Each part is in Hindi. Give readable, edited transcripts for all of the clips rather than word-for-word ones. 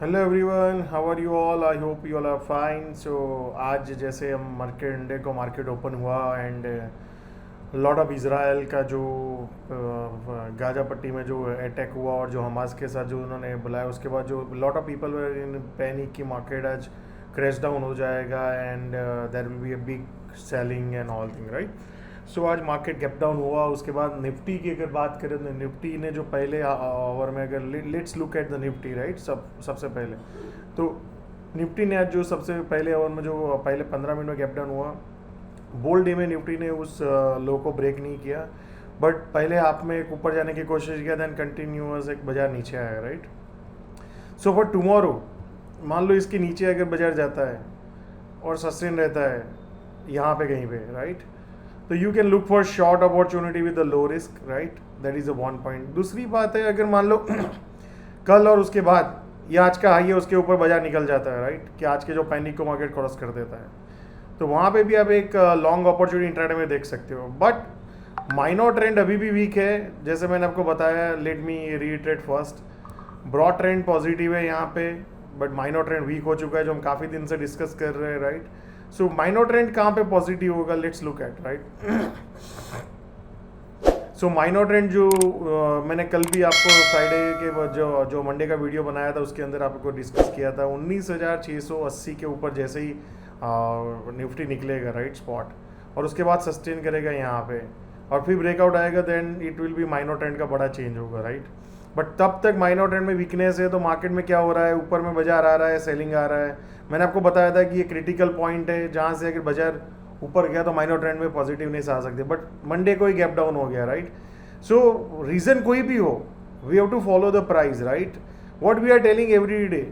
Hello everyone, how are you all? I hope you all are fine. So आज जैसे हम मार्केट इंडे को मार्केट ओपन हुआ एंड लॉट ऑफ इसराइल का जो गाजा पट्टी में जो अटैक हुआ और जो हमास के साथ जो उन्होंने बुलाया, उसके बाद जो lot of people were in panic की मार्केट आज क्रैश डाउन हो जाएगा and there will be a big selling and all thing, right? So आज मार्केट गैप डाउन हुआ. उसके बाद निफ्टी की अगर बात करें तो निफ्टी ने जो पहले आवर में, अगर let's look at the Nifty, right? सबसे पहले तो निफ्टी ने आज जो सबसे पहले आवर में जो पहले 15 मिनट में गैप डाउन हुआ, बोल्ड डे में निफ्टी ने उस लो को ब्रेक नहीं किया, बट पहले हाफ में एक ऊपर जाने की कोशिश किया, देन कंटिन्यूअस एक बाजार नीचे आया, राइट? सो फॉर टुमारो, मान लो इसके नीचे अगर बाजार जाता है और सस्टेन रहता है यहाँ पे कहीं पे, राइट? तो you can look for short opportunity with the low risk, right? That is a one point. दूसरी बात है, अगर मान लो कल और उसके बाद ये आज का हाई है उसके ऊपर बाजार निकल जाता है, राइट? कि आज के जो पैनिक को मार्केट क्रॉस कर देता है, तो वहाँ पे भी आप एक लॉन्ग अपॉर्चुनिटी इंट्राडे में देख सकते हो. बट माइनर ट्रेंड अभी भी वीक है, जैसे मैंने आपको बताया. Let me retreat first. Broad trend positive है यहाँ पे, बट माइनर ट्रेंड वीक हो चुका है, जो हम काफ़ी दिन से डिस्कस कर रहे हैं, राइट? सो माइनर ट्रेंड कहाँ पे पॉजिटिव होगा, let's look eight, right? So minor trend जो मैंने कल भी आपको फ्राइडे के जो मंडे का वीडियो बनाया था उसके अंदर आपको डिस्कस किया था, 19,680 के ऊपर जैसे ही निफ्टी निकलेगा, राइट? स्पॉट, और उसके बाद सस्टेन करेगा यहाँ पे और फिर ब्रेकआउट आएगा, then it will be minor trend का बड़ा चेंज होगा, राइट? बट तब तक माइनर ट्रेंड में वीकनेस है. तो मार्केट में क्या हो रहा है, ऊपर में बाजार आ रहा है, सेलिंग आ रहा है. मैंने आपको बताया था कि ये क्रिटिकल पॉइंट है जहाँ से अगर बाजार ऊपर गया तो माइनर ट्रेंड में पॉजिटिवनेस आ सकती है, बट मंडे को ही गैप डाउन हो गया, राइट? सो रीज़न कोई भी हो, we have to follow the price, right? What we are telling every day.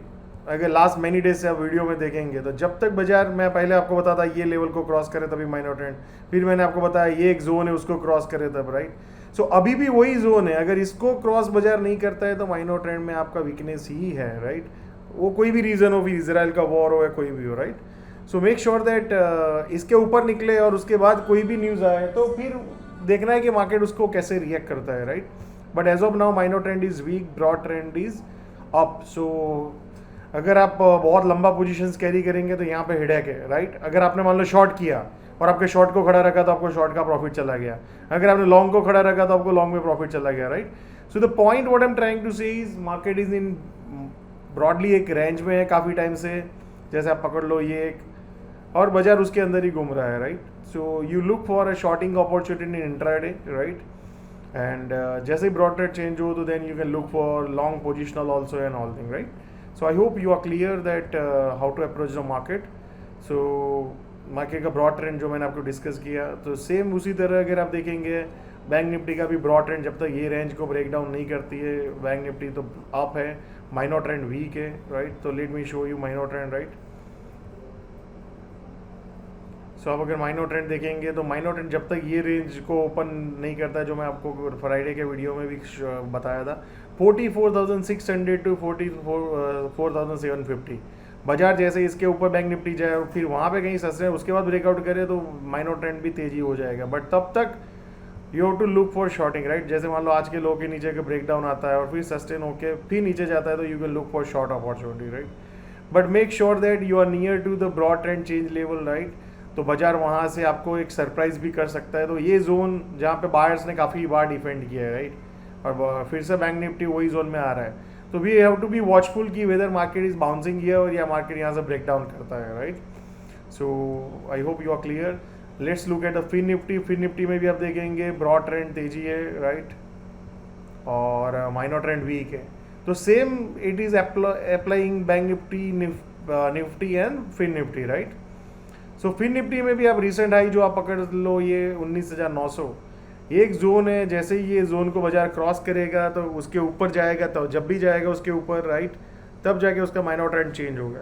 अगर लास्ट मैनी डेज से आप वीडियो में देखेंगे तो जब तक बाजार, मैं पहले आपको बताता ये लेवल को क्रॉस करे तभी माइनर ट्रेंड, फिर मैंने आपको बताया ये एक जोन है उसको क्रॉस करे तब, राइट? सो अभी भी वही जोन है. अगर इसको क्रॉस बाजार नहीं करता है तो माइनर ट्रेंड में आपका वीकनेस ही है, राइट? वो कोई भी रीज़न हो, फिर इसराइल का वॉर हो या कोई भी हो, right? So make sure that इसके ऊपर निकले और उसके बाद कोई भी न्यूज़ आए तो फिर देखना है कि मार्केट उसको कैसे रिएक्ट करता है, right? But as of now minor trend is weak, broad trend is up. So अगर आप बहुत लंबा पोजीशंस कैरी करेंगे तो यहाँ पे हेडेक है, राइट? अगर आपने मान लो शॉर्ट किया और आपके शॉर्ट को खड़ा रखा तो आपको शॉर्ट का प्रॉफिट चला गया. अगर आपने लॉन्ग को खड़ा रखा तो आपको लॉन्ग में प्रॉफिट चला गया, right? So the point what I am trying to say is market is in broadly एक रेंज में है काफ़ी टाइम से. जैसे आप पकड़ लो ये एक, और बाजार उसके अंदर ही घूम रहा है, right? So you look for a shorting opportunity in intraday, right? And जैसे ही ब्रॉड ट्रेड चेंज हो तो then you can look for long positional also and all thing, right? So I hope you are clear that how to approach the market. So market का ब्रॉड ट्रेंड जो मैंने आपको डिस्कस किया, तो सेम उसी तरह अगर आप देखेंगे बैंक निफ्टी का भी ब्रॉड ट्रेंड जब तक ये रेंज को ब्रेक डाउन नहीं करती है, बैंक निफ्टी तो अप है, माइनर ट्रेंड वीक है, राइट? तो let me show you minor trend, right? So आप अगर माइनर ट्रेंड देखेंगे तो माइनर ट्रेंड जब तक ये रेंज को ओपन नहीं करता है, जो मैं आपको फ्राइडे के वीडियो में भी बताया था, 44,600 टू 44,750. बाजार जैसे इसके ऊपर बैंक निफ्टी जाए और फिर वहाँ पे कहीं सस्ते उसके बाद ब्रेकआउट करे तो माइनर ट्रेंड भी तेजी हो जाएगा. बट तब तक you have to look for shorting, right? जैसे मान लो आज के लो के नीचे का ब्रेक डाउन आता है और फिर सस्टेन होकर फिर नीचे जाता है तो you can look for short opportunity, right? But make sure that you are near to the broad trend change level, right? तो बाजार वहाँ से आपको एक सरप्राइज भी कर सकता है. तो ये जोन जहाँ पे बायर्स ने काफ़ी बार डिफेंड किया है, राइट? और फिर से बैंक निफ्टी वही जोन में आ रहा है. तो we have to be watchful कि whether market is bouncing here और या मार्केट यहाँ से ब्रेक डाउन करता है, right? So I hope you are clear. Let's look at the fin Nifty. Fin Nifty में भी आप देखेंगे ब्रॉड ट्रेंड तेजी है, राइट? और माइनर ट्रेंड वीक है. तो same it is applying bank Nifty, Nifty and Fin Nifty, right? So Fin Nifty में भी आप रिसेंट हाई जो आप पकड़ लो ये 19,900 एक जोन है. जैसे ही ये जोन को बाजार क्रॉस करेगा तो उसके ऊपर जाएगा, तो जब भी जाएगा उसके ऊपर, राइट, तब जाके उसका माइनर ट्रेंड चेंज होगा.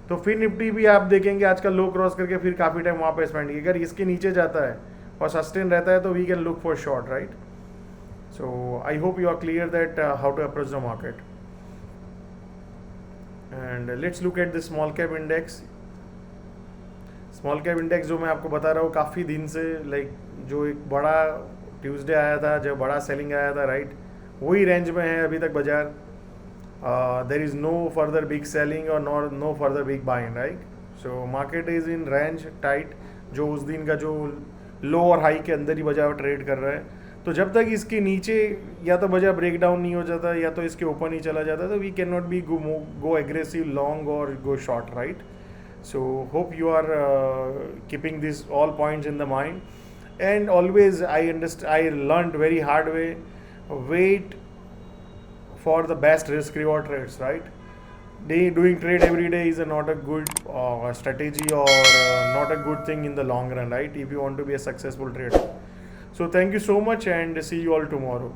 तो फिर निफ्टी भी आप देखेंगे आज का लो क्रॉस करके फिर काफ़ी टाइम वहाँ पे स्पेंड किया. अगर इसके नीचे जाता है और सस्टेन रहता है तो we can look for short, right? So I hope you are clear that how to approach the market. And let's look at the small cap index. Small cap index जो मैं आपको बता रहा हूँ काफ़ी दिन से, लाइक जो एक बड़ा ट्यूसडे आया था, जो बड़ा सेलिंग आया था, राइट, वही रेंज में है अभी तक बाजार. there is no further big selling or no further big buying, right? So market is in range tight, जो उस दिन का जो लो और हाई के अंदर ही बजा ट्रेड कर रहा है. तो जब तक इसके नीचे या तो बजा ब्रेक डाउन नहीं हो जाता या तो इसके ऊपर नहीं चला जाता, तो we can not be go aggressive long और go short, right? So hope you are keeping this all points in the mind, and always I learned very hard way, wait for the best risk reward trades, right? Doing trade every day is not a good strategy, or not a good thing in the long run, right? If you want to be a successful trader. So thank you so much, and see you all tomorrow.